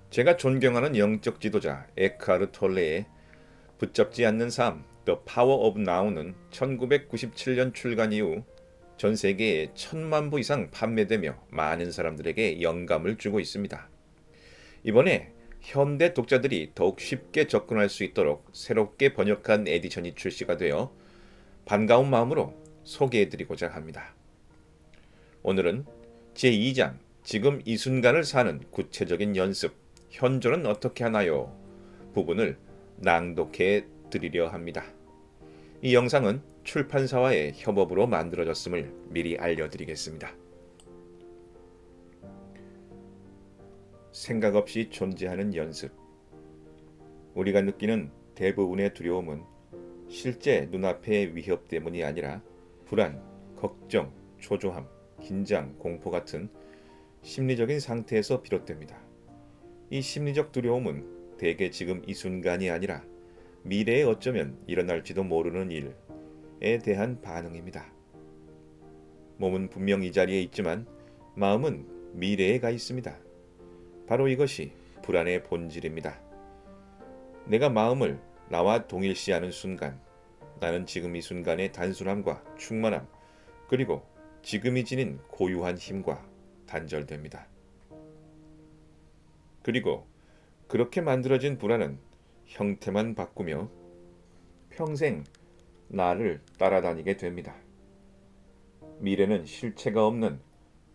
제가 존경하는 영적 지도자 에크하르 톨레의 붙잡지 않는 삶, The Power of Now는 1997년 출간 이후 전 세계에 1,000만 부 이상 판매되며 많은 사람들에게 영감을 주고 있습니다. 이번에 현대 독자들이 더욱 쉽게 접근할 수 있도록 새롭게 번역한 에디션이 출시가 되어 반가운 마음으로 소개해드리고자 합니다. 오늘은 제2장 지금 이 순간을 사는 구체적인 연습, 현존은 어떻게 하나요? 부분을 낭독해 드리려 합니다. 이 영상은 출판사와의 협업으로 만들어졌음을 미리 알려드리겠습니다. 생각 없이 존재하는 연습. 우리가 느끼는 대부분의 두려움은 실제 눈앞의 위협 때문이 아니라 불안, 걱정, 초조함, 긴장, 공포 같은 심리적인 상태에서 비롯됩니다. 이 심리적 두려움은 대개 지금 이 순간이 아니라 미래에 어쩌면 일어날지도 모르는 일에 대한 반응입니다. 몸은 분명 이 자리에 있지만 마음은 미래에 가 있습니다. 바로 이것이 불안의 본질입니다. 내가 마음을 나와 동일시하는 순간, 나는 지금 이 순간의 단순함과 충만함, 그리고 지금이 지닌 고유한 힘과 단절됩니다. 그리고 그렇게 만들어진 불안은 형태만 바꾸며 평생 나를 따라다니게 됩니다. 미래는 실체가 없는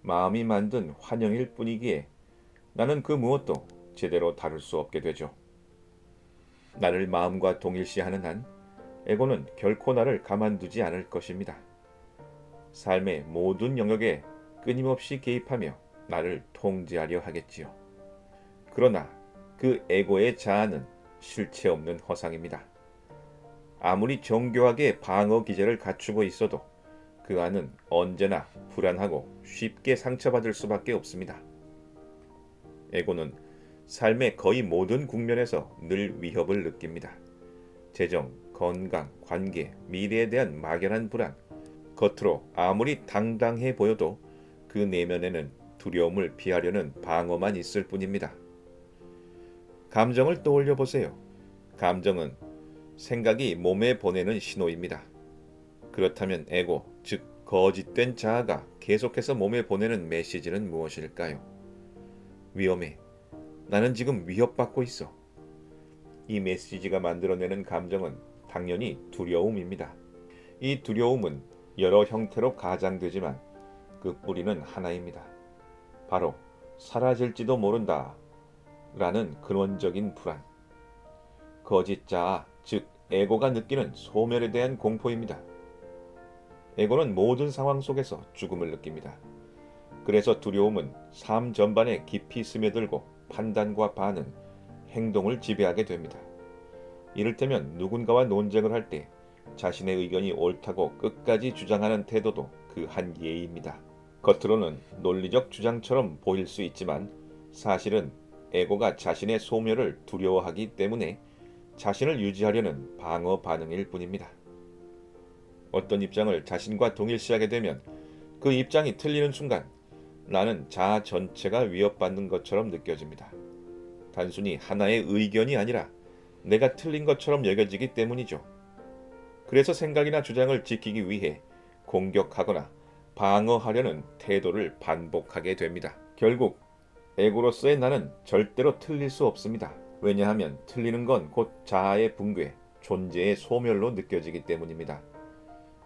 마음이 만든 환영일 뿐이기에 나는 그 무엇도 제대로 다룰 수 없게 되죠. 나를 마음과 동일시하는 한 에고는 결코 나를 가만두지 않을 것입니다. 삶의 모든 영역에 끊임없이 개입하며 나를 통제하려 하겠지요. 그러나 그 에고의 자아는 실체 없는 허상입니다. 아무리 정교하게 방어 기제를 갖추고 있어도 그 안은 언제나 불안하고 쉽게 상처받을 수밖에 없습니다. 에고는 삶의 거의 모든 국면에서 늘 위협을 느낍니다. 재정, 건강, 관계, 미래에 대한 막연한 불안, 겉으로 아무리 당당해 보여도 그 내면에는 두려움을 피하려는 방어만 있을 뿐입니다. 감정을 떠올려 보세요. 감정은 생각이 몸에 보내는 신호입니다. 그렇다면 에고, 즉 거짓된 자아가 계속해서 몸에 보내는 메시지는 무엇일까요? 위험해. 나는 지금 위협받고 있어. 이 메시지가 만들어내는 감정은 당연히 두려움입니다. 이 두려움은 여러 형태로 가장되지만 그 뿌리는 하나입니다. 바로 사라질지도 모른다 라는 근원적인 불안. 거짓 자아, 즉 에고가 느끼는 소멸에 대한 공포입니다. 에고는 모든 상황 속에서 죽음을 느낍니다. 그래서 두려움은 삶 전반에 깊이 스며들고 판단과 반응, 행동을 지배하게 됩니다. 이를테면 누군가와 논쟁을 할 때 자신의 의견이 옳다고 끝까지 주장하는 태도도 그 한 예입니다. 겉으로는 논리적 주장처럼 보일 수 있지만 사실은 에고가 자신의 소멸을 두려워하기 때문에 자신을 유지하려는 방어 반응일 뿐입니다. 어떤 입장을 자신과 동일시하게 되면 그 입장이 틀리는 순간 나는 자아 전체가 위협받는 것처럼 느껴집니다. 단순히 하나의 의견이 아니라 내가 틀린 것처럼 여겨지기 때문이죠. 그래서 생각이나 주장을 지키기 위해 공격하거나 방어하려는 태도를 반복하게 됩니다. 결국 에고로서의 나는 절대로 틀릴 수 없습니다. 왜냐하면 틀리는 건 곧 자아의 붕괴, 존재의 소멸로 느껴지기 때문입니다.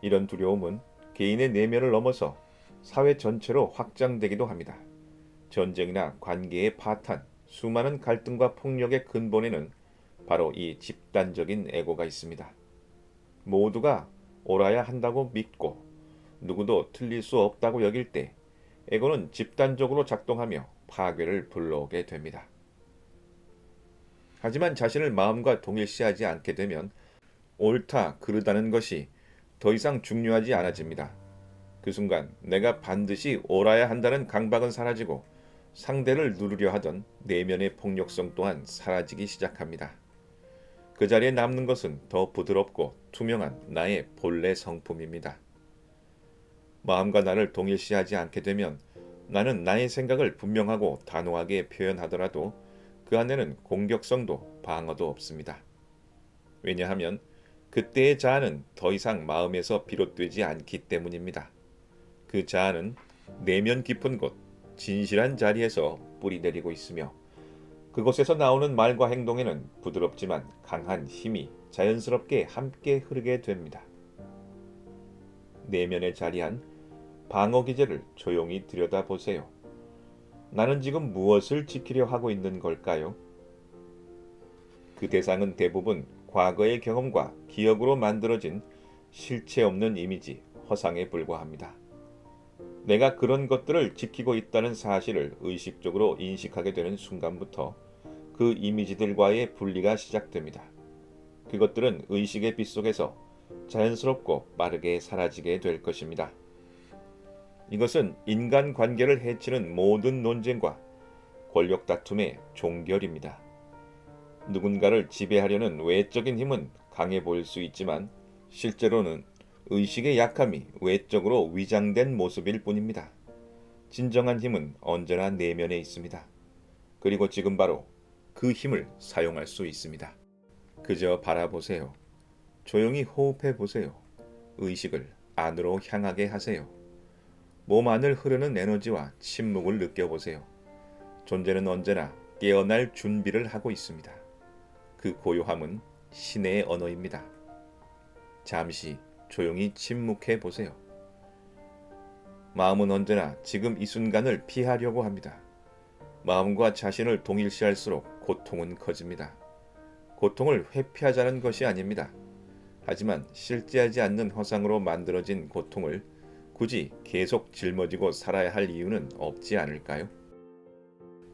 이런 두려움은 개인의 내면을 넘어서 사회 전체로 확장되기도 합니다. 전쟁이나 관계의 파탄, 수많은 갈등과 폭력의 근본에는 바로 이 집단적인 에고가 있습니다. 모두가 옳아야 한다고 믿고 누구도 틀릴 수 없다고 여길 때 에고는 집단적으로 작동하며 파괴를 불러오게 됩니다. 하지만 자신을 마음과 동일시하지 않게 되면 옳다, 그르다는 것이 더 이상 중요하지 않아집니다. 그 순간 내가 반드시 옳아야 한다는 강박은 사라지고 상대를 누르려 하던 내면의 폭력성 또한 사라지기 시작합니다. 그 자리에 남는 것은 더 부드럽고 투명한 나의 본래 성품입니다. 마음과 나를 동일시하지 않게 되면 나는 나의 생각을 분명하고 단호하게 표현하더라도 그 안에는 공격성도 방어도 없습니다. 왜냐하면 그때의 자아는 더 이상 마음에서 비롯되지 않기 때문입니다. 그 자아는 내면 깊은 곳, 진실한 자리에서 뿌리 내리고 있으며 그곳에서 나오는 말과 행동에는 부드럽지만 강한 힘이 자연스럽게 함께 흐르게 됩니다. 내면에 자리한 방어 기제를 조용히 들여다보세요. 나는 지금 무엇을 지키려 하고 있는 걸까요? 그 대상은 대부분 과거의 경험과 기억으로 만들어진 실체 없는 이미지, 허상에 불과합니다. 내가 그런 것들을 지키고 있다는 사실을 의식적으로 인식하게 되는 순간부터 그 이미지들과의 분리가 시작됩니다. 그것들은 의식의 빛 속에서 자연스럽고 빠르게 사라지게 될 것입니다. 이것은 인간 관계를 해치는 모든 논쟁과 권력 다툼의 종결입니다. 누군가를 지배하려는 외적인 힘은 강해 보일 수 있지만 실제로는 의식의 약함이 외적으로 위장된 모습일 뿐입니다. 진정한 힘은 언제나 내면에 있습니다. 그리고 지금 바로 그 힘을 사용할 수 있습니다. 그저 바라보세요. 조용히 호흡해 보세요. 의식을 안으로 향하게 하세요. 몸 안을 흐르는 에너지와 침묵을 느껴보세요. 존재는 언제나 깨어날 준비를 하고 있습니다. 그 고요함은 신의 언어입니다. 잠시 조용히 침묵해 보세요. 마음은 언제나 지금 이 순간을 피하려고 합니다. 마음과 자신을 동일시할수록 고통은 커집니다. 고통을 회피하자는 것이 아닙니다. 하지만 실제하지 않는 허상으로 만들어진 고통을 굳이 계속 짊어지고 살아야 할 이유는 없지 않을까요?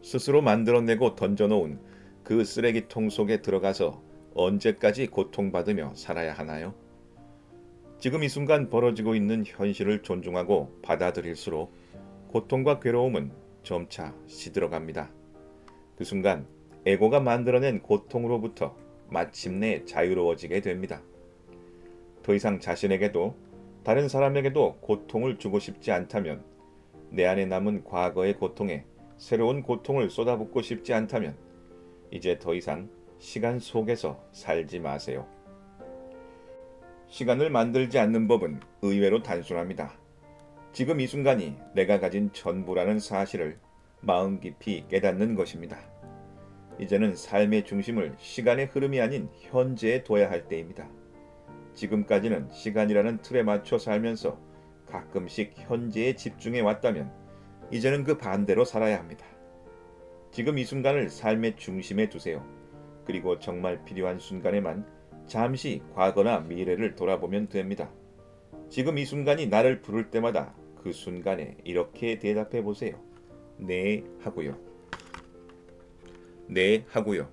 스스로 만들어내고 던져놓은 그 쓰레기통 속에 들어가서 언제까지 고통받으며 살아야 하나요? 지금 이 순간 벌어지고 있는 현실을 존중하고 받아들일수록 고통과 괴로움은 점차 시들어갑니다. 그 순간 에고가 만들어낸 고통으로부터 마침내 자유로워지게 됩니다. 더 이상 자신에게도 다른 사람에게도 고통을 주고 싶지 않다면, 내 안에 남은 과거의 고통에 새로운 고통을 쏟아붓고 싶지 않다면 이제 더 이상 시간 속에서 살지 마세요. 시간을 만들지 않는 법은 의외로 단순합니다. 지금 이 순간이 내가 가진 전부라는 사실을 마음 깊이 깨닫는 것입니다. 이제는 삶의 중심을 시간의 흐름이 아닌 현재에 둬야 할 때입니다. 지금까지는 시간이라는 틀에 맞춰 살면서 가끔씩 현재에 집중해 왔다면 이제는 그 반대로 살아야 합니다. 지금 이 순간을 삶의 중심에 두세요. 그리고 정말 필요한 순간에만 잠시 과거나 미래를 돌아보면 됩니다. 지금 이 순간이 나를 부를 때마다 그 순간에 이렇게 대답해 보세요. 네 하고요. 네 하고요.